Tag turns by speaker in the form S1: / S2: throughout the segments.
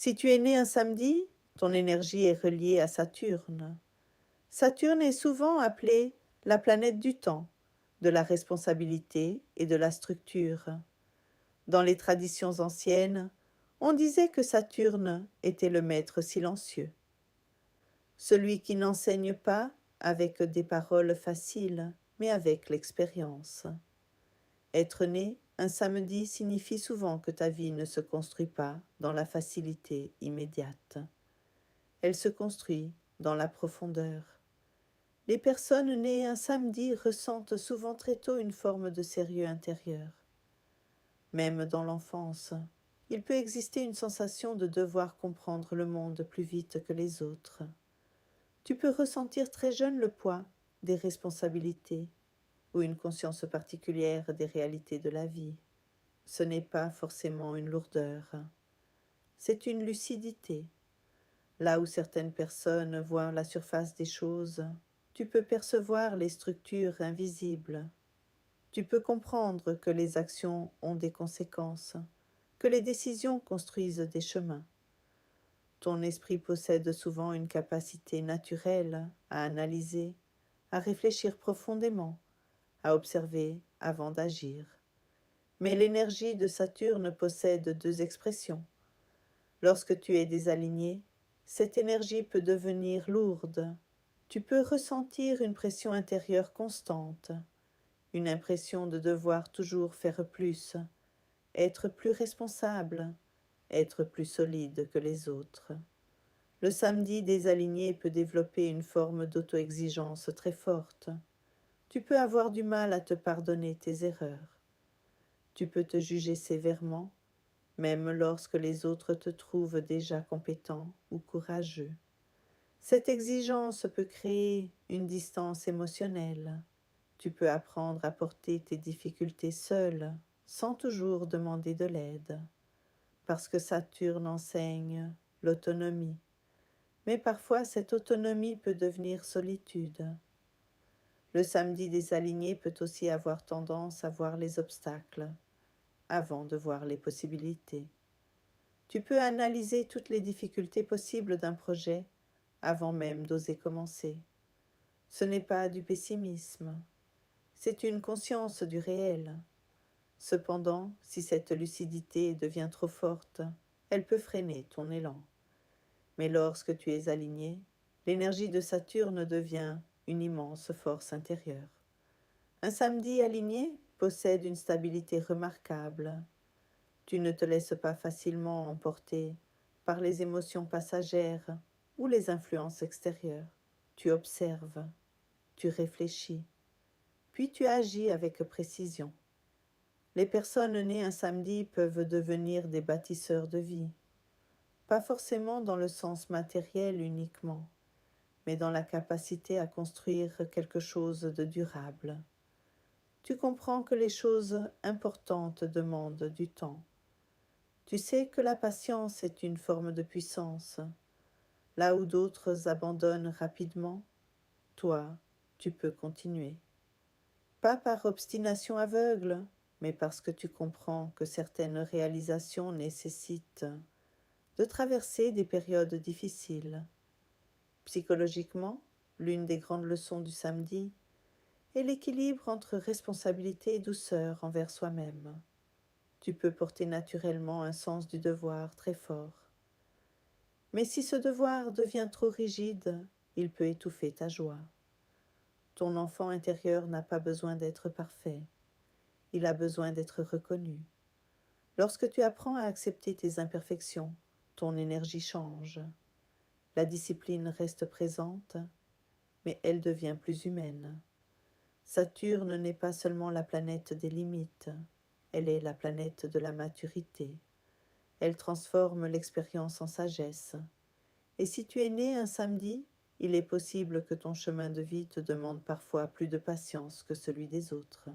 S1: Si tu es né un samedi, ton énergie est reliée à Saturne. Saturne est souvent appelée la planète du temps, de la responsabilité et de la structure. Dans les traditions anciennes, on disait que Saturne était le maître silencieux, celui qui n'enseigne pas avec des paroles faciles, mais avec l'expérience. Être né un samedi signifie souvent que ta vie ne se construit pas dans la facilité immédiate. Elle se construit dans la profondeur. Les personnes nées un samedi ressentent souvent très tôt une forme de sérieux intérieur. Même dans l'enfance, il peut exister une sensation de devoir comprendre le monde plus vite que les autres. Tu peux ressentir très jeune le poids des responsabilités ou une conscience particulière des réalités de la vie. Ce n'est pas forcément une lourdeur, c'est une lucidité. Là où certaines personnes voient la surface des choses, tu peux percevoir les structures invisibles. Tu peux comprendre que les actions ont des conséquences, que les décisions construisent des chemins. Ton esprit possède souvent une capacité naturelle à analyser, à réfléchir profondément, à observer avant d'agir. Mais l'énergie de Saturne possède deux expressions. Lorsque tu es désaligné, cette énergie peut devenir lourde. Tu peux ressentir une pression intérieure constante, une impression de devoir toujours faire plus, être plus responsable, être plus solide que les autres. Le samedi désaligné peut développer une forme d'auto-exigence très forte. Tu peux avoir du mal à te pardonner tes erreurs. Tu peux te juger sévèrement, même lorsque les autres te trouvent déjà compétent ou courageux. Cette exigence peut créer une distance émotionnelle. Tu peux apprendre à porter tes difficultés seul, sans toujours demander de l'aide, parce que Saturne enseigne l'autonomie. Mais parfois cette autonomie peut devenir solitude. Le samedi désaligné peut aussi avoir tendance à voir les obstacles avant de voir les possibilités. Tu peux analyser toutes les difficultés possibles d'un projet avant même d'oser commencer. Ce n'est pas du pessimisme, c'est une conscience du réel. Cependant, si cette lucidité devient trop forte, elle peut freiner ton élan. Mais lorsque tu es aligné, l'énergie de Saturne devient une immense force intérieure. Un samedi aligné possède une stabilité remarquable. Tu ne te laisses pas facilement emporter par les émotions passagères ou les influences extérieures. Tu observes, tu réfléchis, puis tu agis avec précision. Les personnes nées un samedi peuvent devenir des bâtisseurs de vie, pas forcément dans le sens matériel uniquement, mais dans la capacité à construire quelque chose de durable. Tu comprends que les choses importantes demandent du temps. Tu sais que la patience est une forme de puissance. Là où d'autres abandonnent rapidement, toi, tu peux continuer. Pas par obstination aveugle, mais parce que tu comprends que certaines réalisations nécessitent de traverser des périodes difficiles. Psychologiquement, l'une des grandes leçons du samedi est l'équilibre entre responsabilité et douceur envers soi-même. Tu peux porter naturellement un sens du devoir très fort. Mais si ce devoir devient trop rigide, il peut étouffer ta joie. Ton enfant intérieur n'a pas besoin d'être parfait. Il a besoin d'être reconnu. Lorsque tu apprends à accepter tes imperfections, ton énergie change. La discipline reste présente, mais elle devient plus humaine. Saturne n'est pas seulement la planète des limites, elle est la planète de la maturité. Elle transforme l'expérience en sagesse. Et si tu es né un samedi, il est possible que ton chemin de vie te demande parfois plus de patience que celui des autres.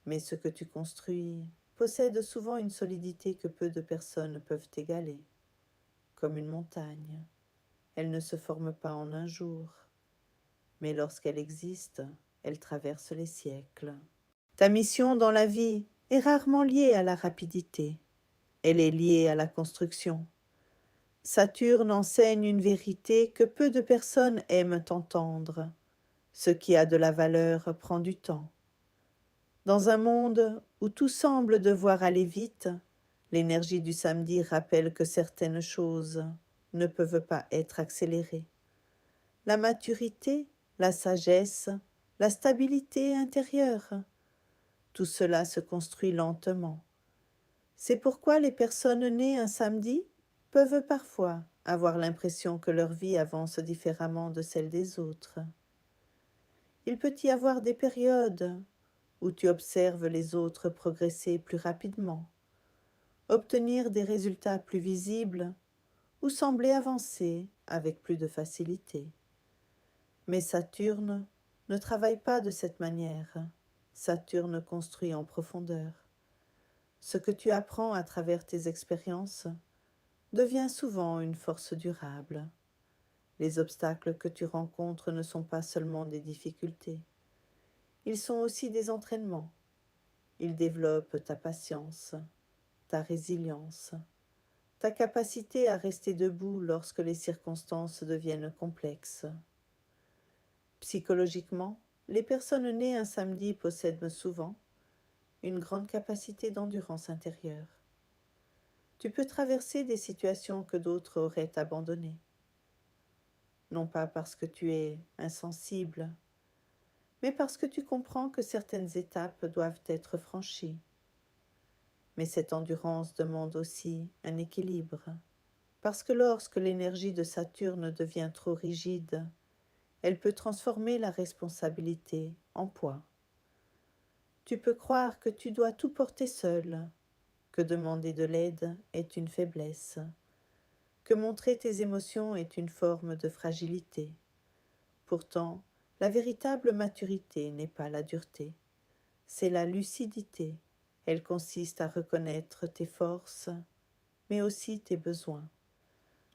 S1: Mais ce que tu construis possède souvent une solidité que peu de personnes peuvent égaler. Comme une montagne, elle ne se forme pas en un jour, mais lorsqu'elle existe, elle traverse les siècles. Ta mission dans la vie est rarement liée à la rapidité, elle est liée à la construction. Saturne enseigne une vérité que peu de personnes aiment entendre. Ce qui a de la valeur prend du temps. Dans un monde où tout semble devoir aller vite, l'énergie du samedi rappelle que certaines choses ne peuvent pas être accélérées. La maturité, la sagesse, la stabilité intérieure, tout cela se construit lentement. C'est pourquoi les personnes nées un samedi peuvent parfois avoir l'impression que leur vie avance différemment de celle des autres. Il peut y avoir des périodes où tu observes les autres progresser plus rapidement, obtenir des résultats plus visibles ou sembler avancer avec plus de facilité. Mais Saturne ne travaille pas de cette manière. Saturne construit en profondeur. Ce que tu apprends à travers tes expériences devient souvent une force durable. Les obstacles que tu rencontres ne sont pas seulement des difficultés, ils sont aussi des entraînements. Ils développent ta patience, ta résilience, ta capacité à rester debout lorsque les circonstances deviennent complexes. Psychologiquement, les personnes nées un samedi possèdent souvent une grande capacité d'endurance intérieure. Tu peux traverser des situations que d'autres auraient abandonnées, non pas parce que tu es insensible, mais parce que tu comprends que certaines étapes doivent être franchies. Mais cette endurance demande aussi un équilibre, parce que lorsque l'énergie de Saturne devient trop rigide, elle peut transformer la responsabilité en poids. Tu peux croire que tu dois tout porter seul, que demander de l'aide est une faiblesse, que montrer tes émotions est une forme de fragilité. Pourtant, la véritable maturité n'est pas la dureté, c'est la lucidité. Elle consiste à reconnaître tes forces, mais aussi tes besoins.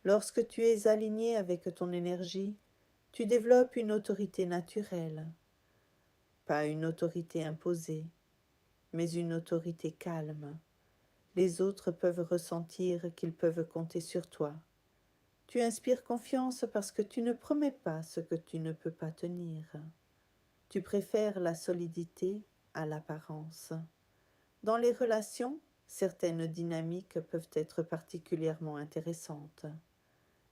S1: Lorsque tu es aligné avec ton énergie, tu développes une autorité naturelle, pas une autorité imposée, mais une autorité calme. Les autres peuvent ressentir qu'ils peuvent compter sur toi. Tu inspires confiance parce que tu ne promets pas ce que tu ne peux pas tenir. Tu préfères la solidité à l'apparence. Dans les relations, certaines dynamiques peuvent être particulièrement intéressantes.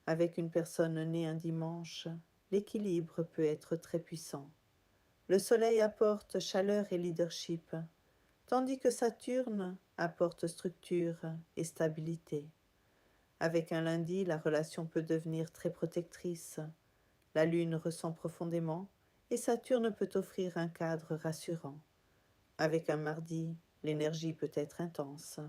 S1: Avec une personne née un dimanche, l'équilibre peut être très puissant. Le Soleil apporte chaleur et leadership, tandis que Saturne apporte structure et stabilité. Avec un lundi, la relation peut devenir très protectrice. La Lune ressent profondément et Saturne peut offrir un cadre rassurant. Avec un mardi, l'énergie peut être intense.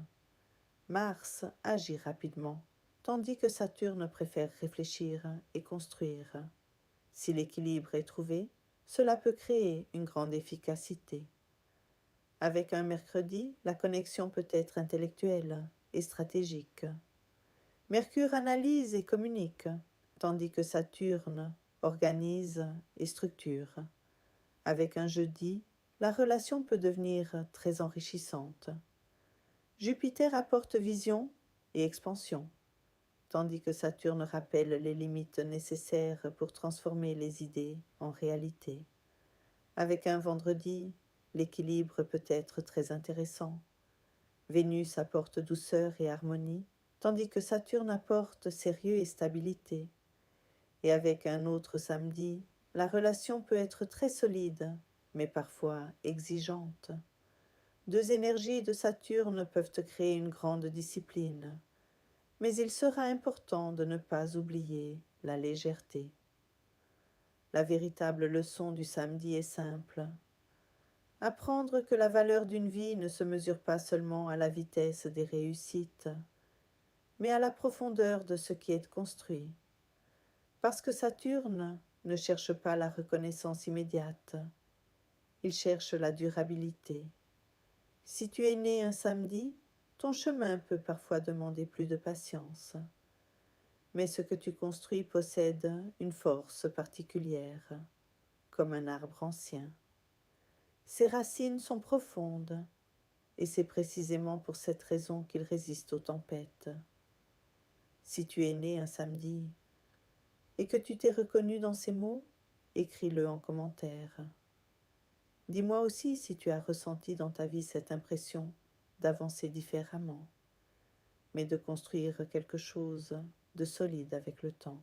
S1: Mars agit rapidement, tandis que Saturne préfère réfléchir et construire. Si l'équilibre est trouvé, cela peut créer une grande efficacité. Avec un mercredi, la connexion peut être intellectuelle et stratégique. Mercure analyse et communique, tandis que Saturne organise et structure. Avec un jeudi, la relation peut devenir très enrichissante. Jupiter apporte vision et expansion, tandis que Saturne rappelle les limites nécessaires pour transformer les idées en réalité. Avec un vendredi, l'équilibre peut être très intéressant. Vénus apporte douceur et harmonie, tandis que Saturne apporte sérieux et stabilité. Et avec un autre samedi, la relation peut être très solide, mais parfois exigeante. Deux énergies de Saturne peuvent créer une grande discipline, mais il sera important de ne pas oublier la légèreté. La véritable leçon du samedi est simple. Apprendre que la valeur d'une vie ne se mesure pas seulement à la vitesse des réussites, mais à la profondeur de ce qui est construit. Parce que Saturne ne cherche pas la reconnaissance immédiate, il cherche la durabilité. Si tu es né un samedi, ton chemin peut parfois demander plus de patience. Mais ce que tu construis possède une force particulière, comme un arbre ancien. Ses racines sont profondes, et c'est précisément pour cette raison qu'il résiste aux tempêtes. Si tu es né un samedi et que tu t'es reconnu dans ces mots, écris-le en commentaire. Dis-moi aussi si tu as ressenti dans ta vie cette impression d'avancer différemment, mais de construire quelque chose de solide avec le temps.